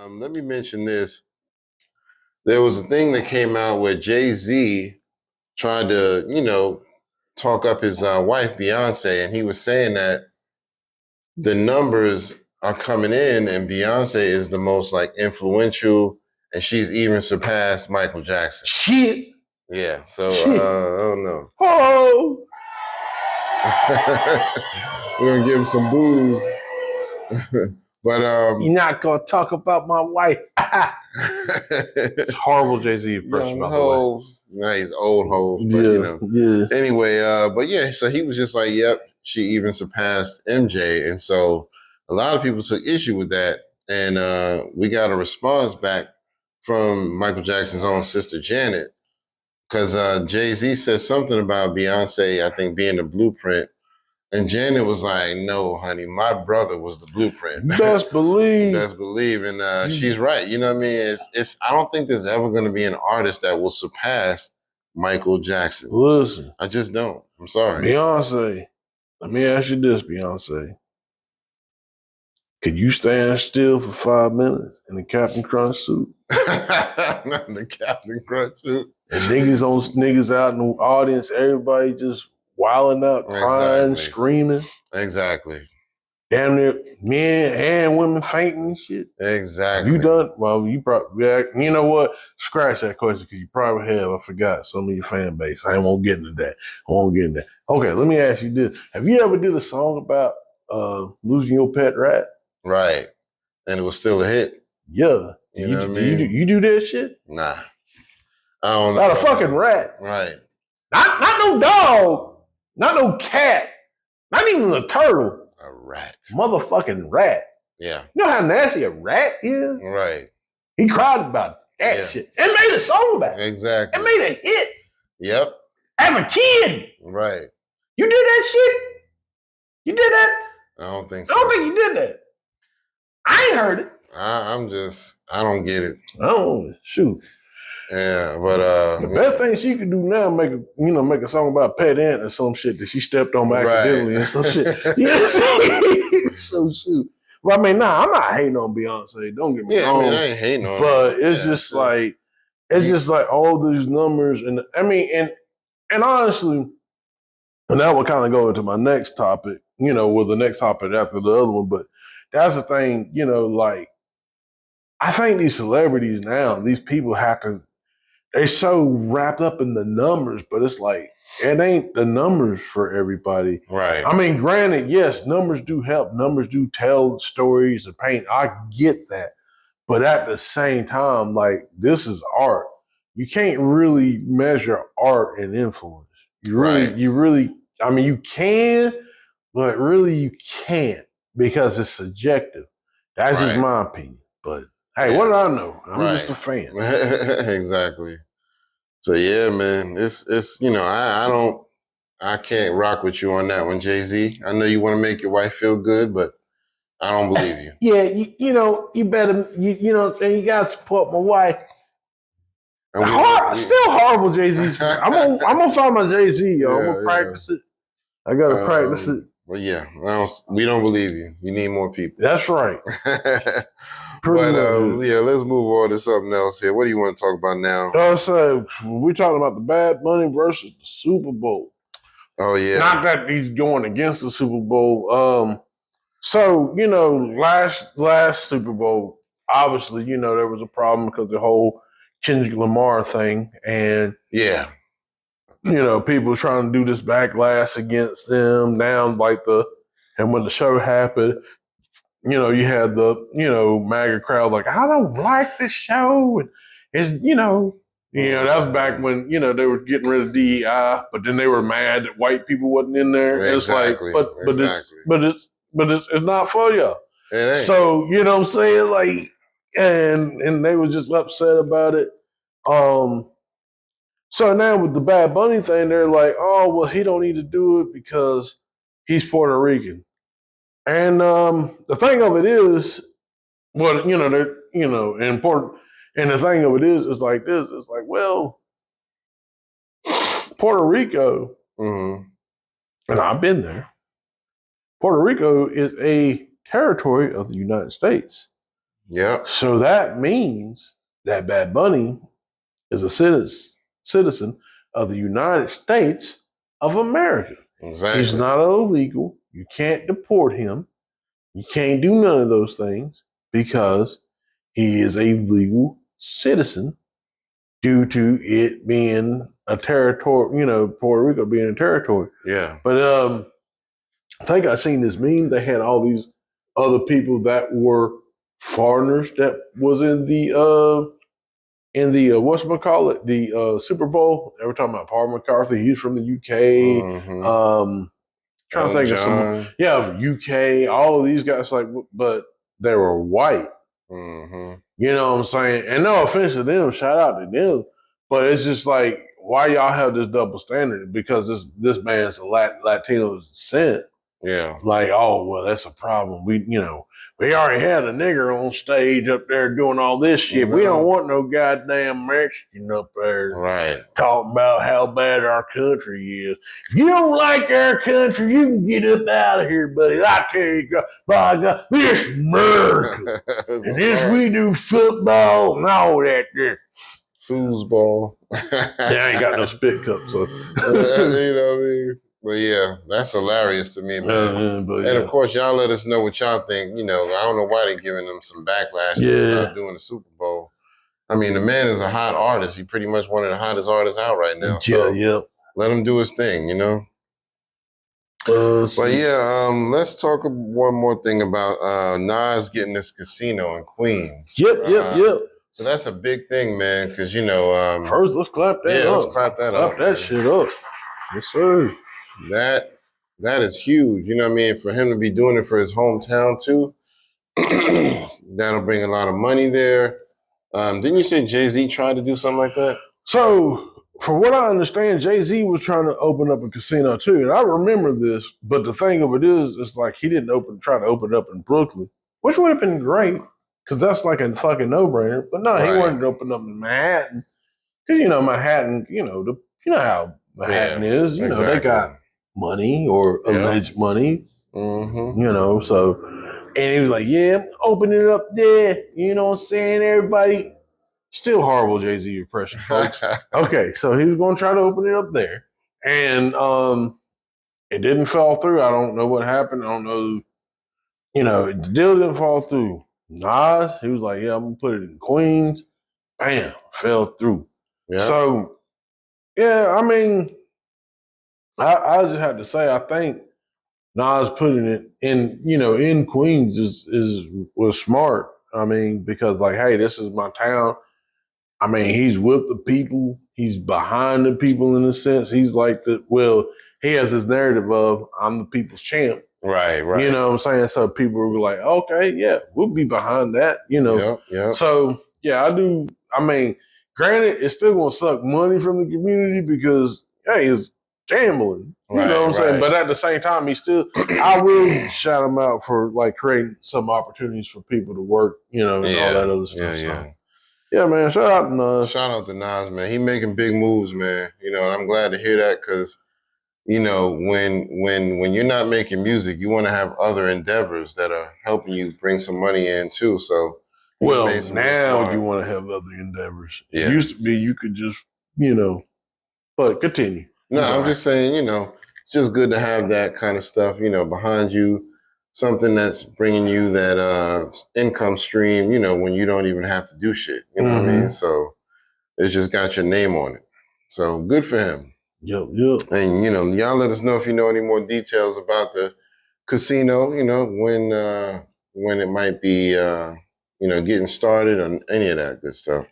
let me mention this. There was a thing that came out where Jay-Z tried to, talk up his wife, Beyonce, and he was saying that the numbers are coming in and Beyonce is the most like influential and she's even surpassed Michael Jackson. Shit. Yeah, so I don't know. Oh. We're gonna give him some booze. But you're not gonna talk about my wife. It's horrible Jay-Z impression, by the way. Nah, he's old ho, but yeah. Anyway, but yeah, so he was just like, yep, she even surpassed MJ. And so a lot of people took issue with that. And we got a response back from Michael Jackson's own sister, Janet, because Jay-Z said something about Beyonce, I think, being the blueprint. And Janet was like, no, honey, my brother was the blueprint. Best believe. Best believe. And she's right. You know what I mean? I don't think there's ever going to be an artist that will surpass Michael Jackson. Listen. I just don't. I'm sorry. Beyonce, let me ask you this, Beyonce. Could you stand still for 5 minutes in the Captain Crunch suit? Not in the Captain Crunch suit. And niggas out in the audience, everybody just wilding out, crying, screaming. Exactly. Damn near men and women fainting and shit. Exactly. You done? Well, you probably, you know what? Scratch that question because you probably have. I forgot some of your fan base. I won't get into that. Okay, let me ask you this. Have you ever did a song about losing your pet rat? Right. And it was still a hit. Yeah. You know what I mean? You do that shit? Nah. I don't know. Not a fucking rat. Right. Not no dog. Not no cat. Not even a turtle. A rat. Motherfucking rat. Yeah. You know how nasty a rat is? Right. He cried about that shit. And made a song about it. Exactly. And made a hit. Yep. As a kid. Right. You did that shit? You did that? I don't think so. I don't think you did that. I ain't heard it. I don't get it. Oh, shoot. Yeah, but the best thing she could do now make a song about a pet ant or some shit that she stepped on accidentally and some shit. You know what I'm saying? So shoot. Well, I mean, I'm not hating on Beyonce. Don't get me wrong. I mean, I ain't hating on her. But it's just like all these numbers and and honestly, and that will kind of go into my next topic, with the next topic after the other one. But that's the thing, like I think these celebrities now, these people they're so wrapped up in the numbers, but it's like, it ain't the numbers for everybody. Right. I mean, granted, yes, numbers do help. Numbers do tell stories and paint. I get that. But at the same time, like, this is art. You can't really measure art and influence. You can, but really you can't because it's subjective. That's just my opinion. But hey, what do I know? I'm just a fan. Exactly. So yeah, man, it's I can't rock with you on that one, Jay-Z. I know you want to make your wife feel good, but I don't believe you. Yeah, you better, you know what I'm saying? You got to support my wife. Still horrible Jay-Z. I'm gonna find my Jay-Z, yo. I'm gonna practice it. I gotta practice it. Well, yeah, we don't believe you. You need more people. That's right. Let's move on to something else here. What do you want to talk about now? So we're talking about the Bad Bunny versus the Super Bowl. Oh yeah. Not that he's going against the Super Bowl. So last Super Bowl, obviously, there was a problem because the whole Kendrick Lamar thing, and people trying to do this backlash against them. Now, and when the show happened, you had the MAGA crowd like, I don't like this show, and it's that was back when they were getting rid of DEI, but then they were mad that white people wasn't in there. Exactly. It's like, but it's not for y'all. So you know what I'm saying, like, and they were just upset about it. So now with the Bad Bunny thing, they're like, oh well, he don't need to do it because he's Puerto Rican. And the thing of it is, important. And the thing of it is like this. It's like, well, Puerto Rico, and I've been there. Puerto Rico is a territory of the United States. Yep. So that means that Bad Bunny is a citizen of the United States of America. Exactly. He's not illegal. You can't deport him. You can't do none of those things because he is a legal citizen due to it being a territory, Puerto Rico being a territory. Yeah. But I think I seen this meme. They had all these other people that were foreigners that was in the whatchamacallit, the Super Bowl. They were talking about Paul McCarthy. He's from the UK. Trying to think of some, UK. All of these guys, but they were white. You know what I'm saying? And no offense to them, shout out to them, but it's just like, why y'all have this double standard? Because this man's a Latino descent. Yeah. Like, oh well, that's a problem. We already had a nigger on stage up there doing all this shit. We don't want no goddamn Mexican up there talking about how bad our country is. If you don't like our country, you can get up out of here, buddy. I tell you, by God, this America. And this we do football and all that there. Foosball. I ain't got no spit cup, so. You know what I mean? But yeah, that's hilarious to me, man. And of course, y'all let us know what y'all think. I don't know why they're giving them some backlash about doing the Super Bowl. I mean, the man is a hot artist. He pretty much one of the hottest artists out right now. So let him do his thing, But yeah, let's talk one more thing about Nas getting this casino in Queens. Yep. So that's a big thing, man, because, first, let's clap that up. Let's clap that up. Clap that shit up. Yes, sir. That is huge. You know what I mean? For him to be doing it for his hometown too, that'll bring a lot of money there. Didn't you say Jay-Z tried to do something like that? So, for what I understand, Jay-Z was trying to open up a casino too, and I remember this. But the thing of it is, it's like he didn't try to open it up in Brooklyn, which would have been great because that's like a fucking no-brainer. But no, he wanted to open up in Manhattan because Manhattan, you know how Manhattan is. They got money or alleged money, so, and he was like, yeah, open it up there. You know what I'm saying? Everybody, still horrible Jay-Z impression, folks. Okay, so he was going to try to open it up there. And it didn't fall through. I don't know what happened. I don't know. The deal didn't fall through. Nas, he was like, yeah, I'm going to put it in Queens. Bam, fell through. Yeah. So, yeah, I mean, I just had to say, I think Nas putting it in Queens was smart. I mean, because hey, this is my town. I mean, he's with the people. He's behind the people in a sense. He's like he has this narrative of I'm the people's champ. Right. You know what I'm saying? So people were like, okay, yeah, we'll be behind that, Yeah. So, yeah, I do. I mean, granted, it's still going to suck money from the community because, hey, it's gambling. You know what I'm saying? But at the same time, I will shout him out for creating some opportunities for people to work, and all that other stuff. Yeah, man, shout out to Nas. Shout out to Nas, man. He making big moves, man. And I'm glad to hear that because, when you're not making music, you want to have other endeavors that are helping you bring some money in too. So, well, now you want to have other endeavors. Yeah. It used to be you could just, but continue. No, I'm just saying, it's just good to have that kind of stuff, behind you, something that's bringing you that income stream, when you don't even have to do shit. You know what I mean? So it's just got your name on it. So good for him. Yep. And, y'all let us know if you know any more details about the casino, when it might be, getting started or any of that good stuff.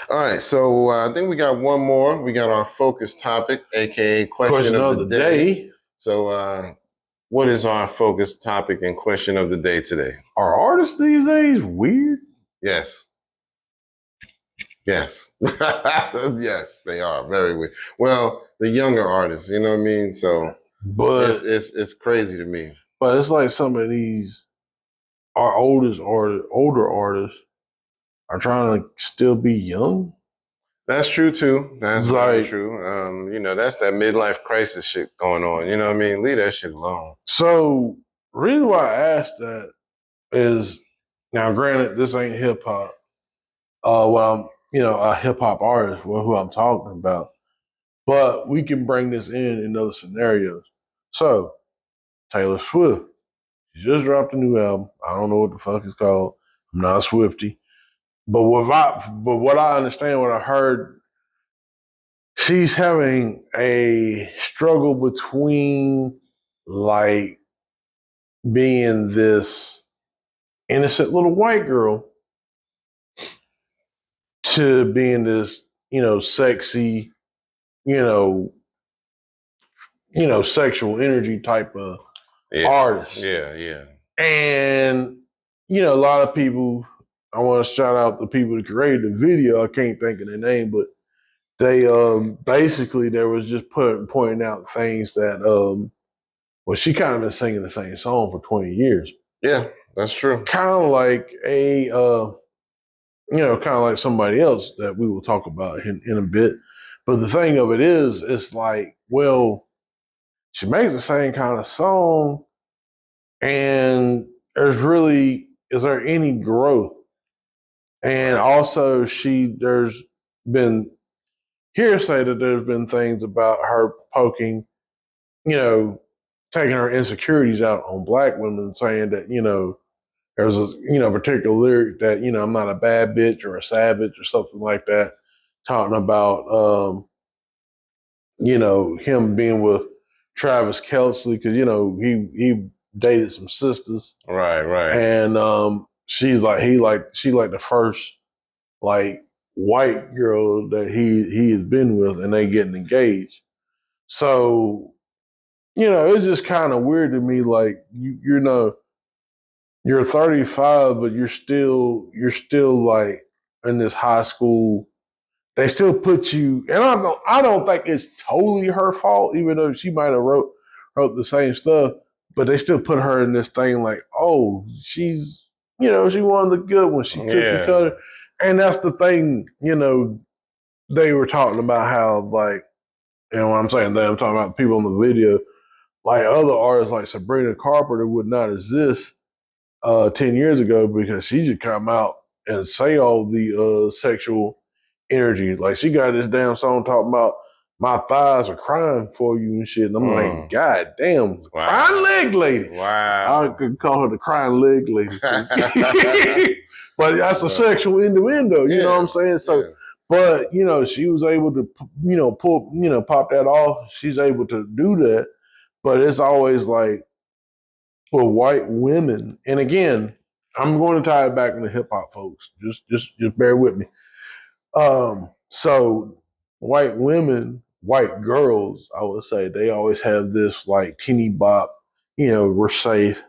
All right, so I think we got one more. We got our focus topic, aka question of the day. So what is our focus topic and question of the day today? Are artists these days weird? Yes. Yes, they are very weird. Well, the younger artists, you know what I mean? So but it's crazy to me. But it's like some of these our older artists are trying to still be young. That's true too. That's very true. That's that midlife crisis shit going on. You know what I mean? Leave that shit alone. So, the reason why I asked that is Now, granted, this ain't hip hop. A hip hop artist, who I'm talking about, but we can bring this in other scenarios. So, Taylor Swift, she just dropped a new album. I don't know what the fuck it's called. I'm not a Swiftie, but what I understand, what I heard, she's having a struggle between like being this innocent little white girl to being this, sexy, you know, sexual energy type of artist. Yeah. And, a lot of people, I want to shout out the people that created the video. I can't think of their name, but they basically there was just pointing out things that she kind of been singing the same song for 20 years. Yeah, that's true. Kind of like kind of like somebody else that we will talk about in a bit. But the thing of it is, it's like, well, she makes the same kind of song, and is there any growth? And also, there's been hearsay that there's been things about her poking, taking her insecurities out on black women, saying that, there's a particular lyric that, I'm not a bad bitch or a savage or something like that, talking about him being with Travis Kelce because he dated some sisters, right, and she like the first like white girl that he has been with, and they getting engaged. So it's just kind of weird to me. Like you're 35, but you're still like in this high school. They still put you, and I don't think it's totally her fault, even though she might have wrote the same stuff. But they still put her in this thing like, oh, she's she one of the good ones. She cookie cutter, and that's the thing. They were talking about how like, when I'm saying that, I'm talking about people in the video, like other artists like Sabrina Carpenter would not exist 10 years ago because she just come out and say all the sexual energy. Like she got this damn song talking about my thighs are crying for you and shit. And I'm like, God damn, wow. Crying leg lady. Wow. I could call her the crying leg lady. But that's a sexual innuendo, you know what I'm saying? So, but, she was able to, pop that off. She's able to do that. But it's always like, for white women, and again, I'm going to tie it back into hip hop, folks. Just bear with me. So white women, white girls, I would say, they always have this like teeny bop, we're safe,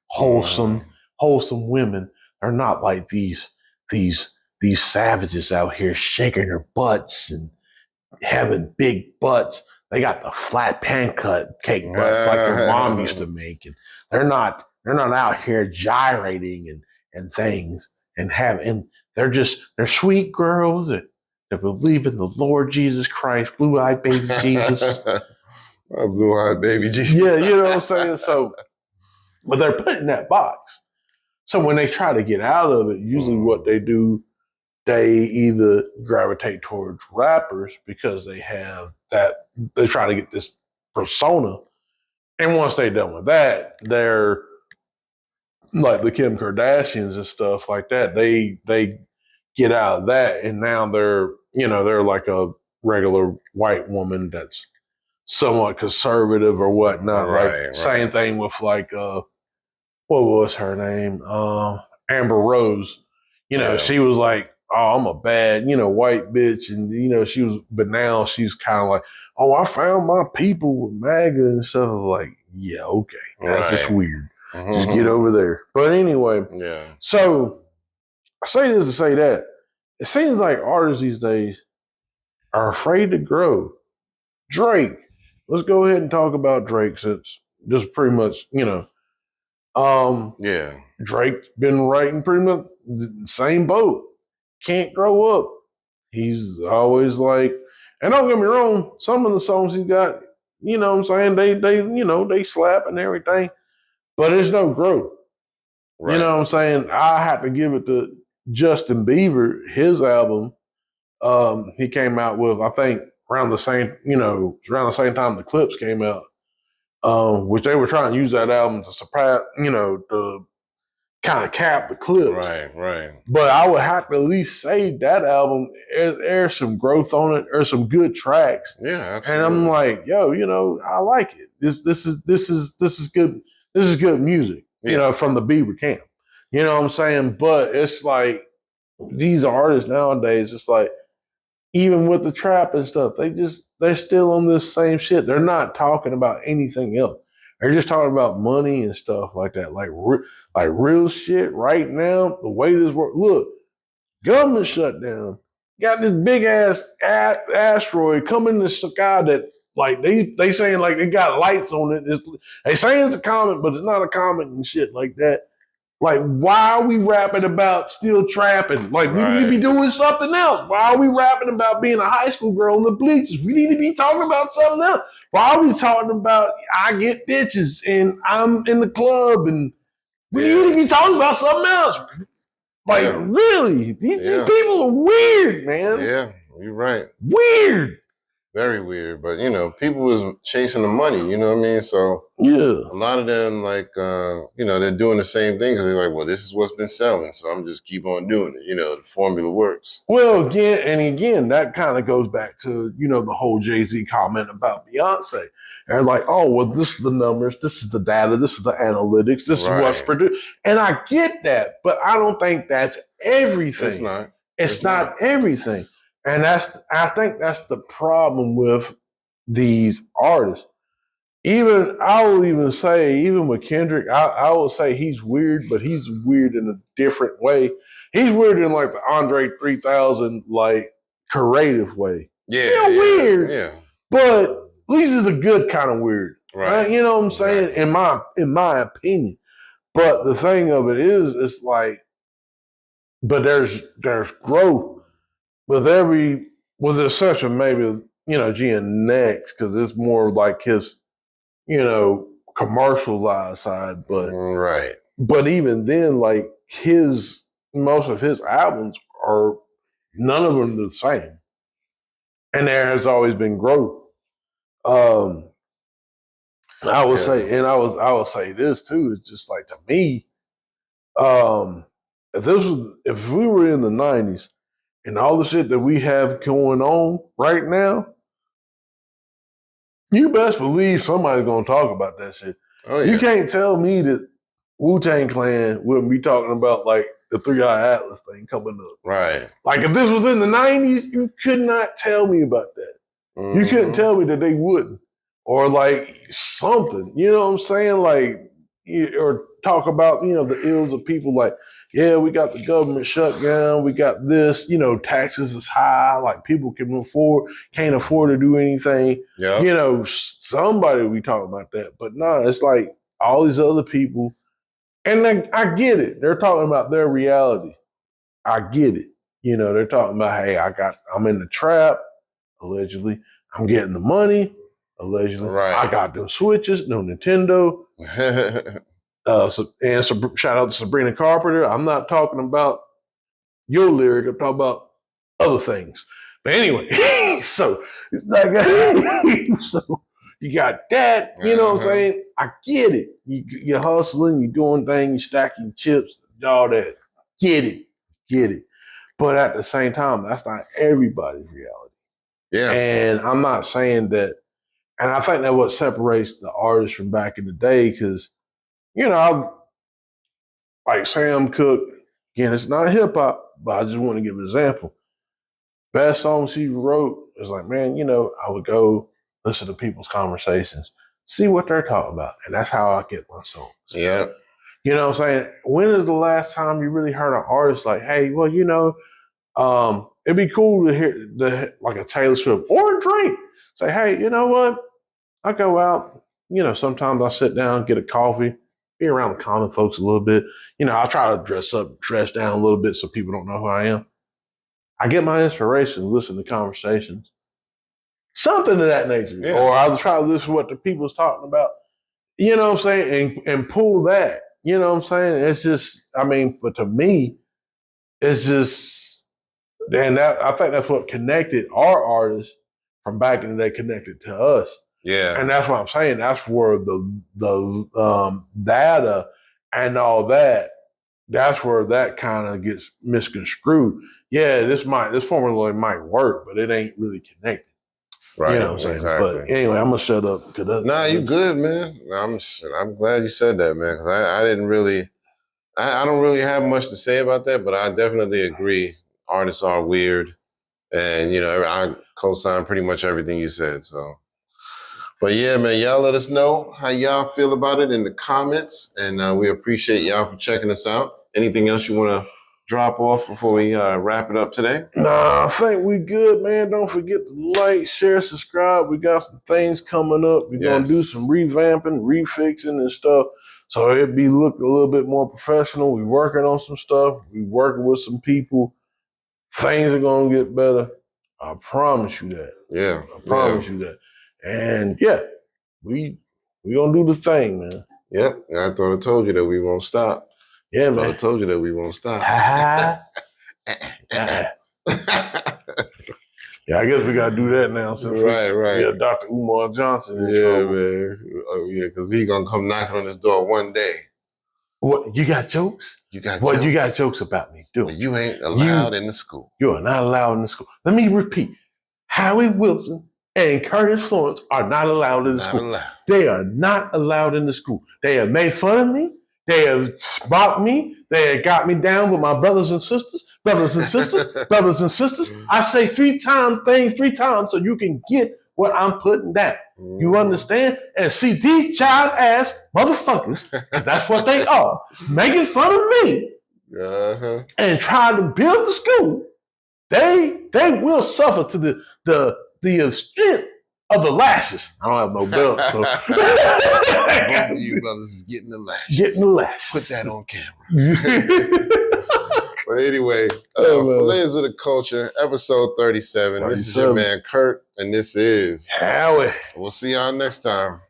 wholesome, wholesome women. They're not like these savages out here shaking their butts and having big butts. They got the flat pancake butts like their mom used to make, and they're not out here gyrating and things and they're sweet girls that believe in the Lord Jesus Christ, blue-eyed baby Jesus. Blue-eyed baby Jesus. Yeah, you know what I'm saying? So, but they're put in that box. So when they try to get out of it, usually what they do, they either gravitate towards rappers because they try to get this persona. And once they're done with that, they're like the Kim Kardashians and stuff like that. They get out of that, and now they're like a regular white woman that's somewhat conservative or whatnot. Right. Same thing with like what was her name? Amber Rose. She was like, oh, I'm a bad, white bitch. And, but now she's kind of like, oh, I found my people with MAGA and stuff. Like, yeah, okay. That's just weird. Just get over there. But anyway, so I say this to say that it seems like artists these days are afraid to grow. Drake. Let's go ahead and talk about Drake since just pretty much, Drake been writing pretty much the same boat. Can't grow up. He's always like, and don't get me wrong, some of the songs he's got, what I'm saying, they slap and everything, but there's no growth. You know what I'm saying? I had to give it to Justin Bieber, his album. He came out with, I think, around the same, around the same time the Clips came out, which they were trying to use that album to surprise, to kind of cap the Clips. Right. But I would have to at least say that album, there's some growth on it, there's some good tracks. Yeah, absolutely. And I'm like, yo, I like it. This is good. This is good music, from the Bieber camp. You know what I'm saying? But it's like these artists nowadays, it's like, even with the trap and stuff, they're still on this same shit. They're not talking about anything else. They're just talking about money and stuff like that. Like real shit right now, the way this works. Look, government shutdown. Got this big ass asteroid coming in the sky that like they saying like it got lights on it. They saying it's a comet, but it's not a comet and shit like that. Like, why are we rapping about still trapping? Like, we need to be doing something else. Why are we rapping about being a high school girl on the bleachers? We need to be talking about something else. Why are we talking about I get bitches and I'm in the club and we need to be talking about something else? Like, really? These people are weird, man. Yeah, you're right. Weird. Very weird. But, people was chasing the money, you know what I mean? So a lot of them, like, they're doing the same thing because they're like, well, this is what's been selling. So I'm just keep on doing it. The formula works. Well, again, that kind of goes back to, the whole Jay-Z comment about Beyonce. They're like, oh, well, this is the numbers. This is the data. This is the analytics. This is what's produced. And I get that, but I don't think that's everything. It's not. It's not everything. And I think that's the problem with these artists. I will even say, even with Kendrick, I will say he's weird, but he's weird in a different way. He's weird in like the Andre 3000, like creative way. Yeah, weird. Yeah. But at least it's a good kind of weird. Right? You know what I'm saying? In my opinion. But the thing of it is, it's like, but there's growth. With the exception maybe, G next, because it's more like his, commercialized side. But even then, like most of his albums are none of them the same. And there has always been growth. I would say, and I would say this too, it's just like to me, if we were in the 90s, and all the shit that we have going on right now, you best believe somebody's going to talk about that shit. Oh, yeah. You can't tell me that Wu-Tang Clan wouldn't be talking about like the 3-Eye Atlas thing coming up. Right. Like if this was in the 90s, you could not tell me about that. Mm-hmm. You couldn't tell me that they wouldn't. Or like something, you know what I'm saying? Like, or talk about, the ills of people like, yeah, we got the government shut down. We got this, taxes is high. Like people can't afford to do anything. Yep. Somebody we talk about that. But no, it's like all these other people. And I get it. They're talking about their reality. I get it. They're talking about, hey, I'm in the trap, allegedly. I'm getting the money, allegedly. Right. I got them Switches, no Nintendo. And shout out to Sabrina Carpenter. I'm not talking about your lyric. I'm talking about other things. But anyway, so it's like, so you got that. You know what I'm saying? I get it. You're hustling. You're doing things. You're stacking chips. All that. Get it. But at the same time, that's not everybody's reality. Yeah. And I'm not saying that. And I think that's what separates the artists from back in the day because, like Sam Cooke, again, it's not hip hop, but I just want to give an example. Best songs he wrote is like, man, I would go listen to people's conversations, see what they're talking about. And that's how I get my songs. Yeah. You know what I'm saying? When is the last time you really heard an artist like, hey, well, it'd be cool to hear like a Taylor Swift or a Drake say, hey, you know what? I go out, sometimes I sit down, get a coffee, be around the common folks a little bit. I try to dress down a little bit so people don't know who I am. I get my inspiration, listen to conversations, something of that nature. Yeah. Or I'll try to listen to what the people's talking about, you know what I'm saying? And pull that, You know what I'm saying? It's just, I mean, to me, it's just, and I think that's what connected our artists from back in the day connected to us. Yeah. And that's what I'm saying. That's where the data and all that, that's where that kind of gets misconstrued. Yeah, this formula might work, but it ain't really connected. Right. You know what I'm saying? Exactly. But anyway, I'm gonna shut up. Nah, you good, man. I'm glad you said that, man, because I didn't really, I don't really have much to say about that, but I definitely agree. Artists are weird, and I co-sign pretty much everything you said. So, but yeah, man, y'all let us know how y'all feel about it in the comments, and we appreciate y'all for checking us out. Anything else you want to drop off before we wrap it up today? Nah, I think we good, man. Don't forget to like, share, subscribe. We got some things coming up. We're gonna do some revamping, refixing, and stuff. So it'd be look a little bit more professional. We're working on some stuff. We're working with some people. Things are gonna get better. I promise you that. Yeah. I promise you that. And yeah, we gonna do the thing, man. Yep. I thought I told you that we won't stop. Yeah, man. I told you that we won't stop. Yeah, I guess we gotta do that now. Since right. Yeah, Dr. Umar Johnson in trouble. Man. Oh, yeah, because he's gonna come knocking on this door one day. What, you got jokes? You got what jokes? You got jokes about me? Do well, you ain't allowed in the school. You are not allowed in the school. Let me repeat. Howie Wilson and Curtis Florence are not allowed in the school. Allowed. They are not allowed in the school. They have made fun of me. They have mocked me. They have got me down with my brothers and sisters. Brothers and sisters. I say things 3 times so you can get what I'm putting down. You understand? And see, these child ass motherfuckers, because that's what they are, making fun of me and trying to build the school. They will suffer to the extent of the lashes. I don't have no belt, so both of you brothers is getting the lashes. Getting the lashes. Put that on camera. But anyway, Layers of the Culture, episode 37. This is your man Kurt, and this is Howie. We'll see y'all next time.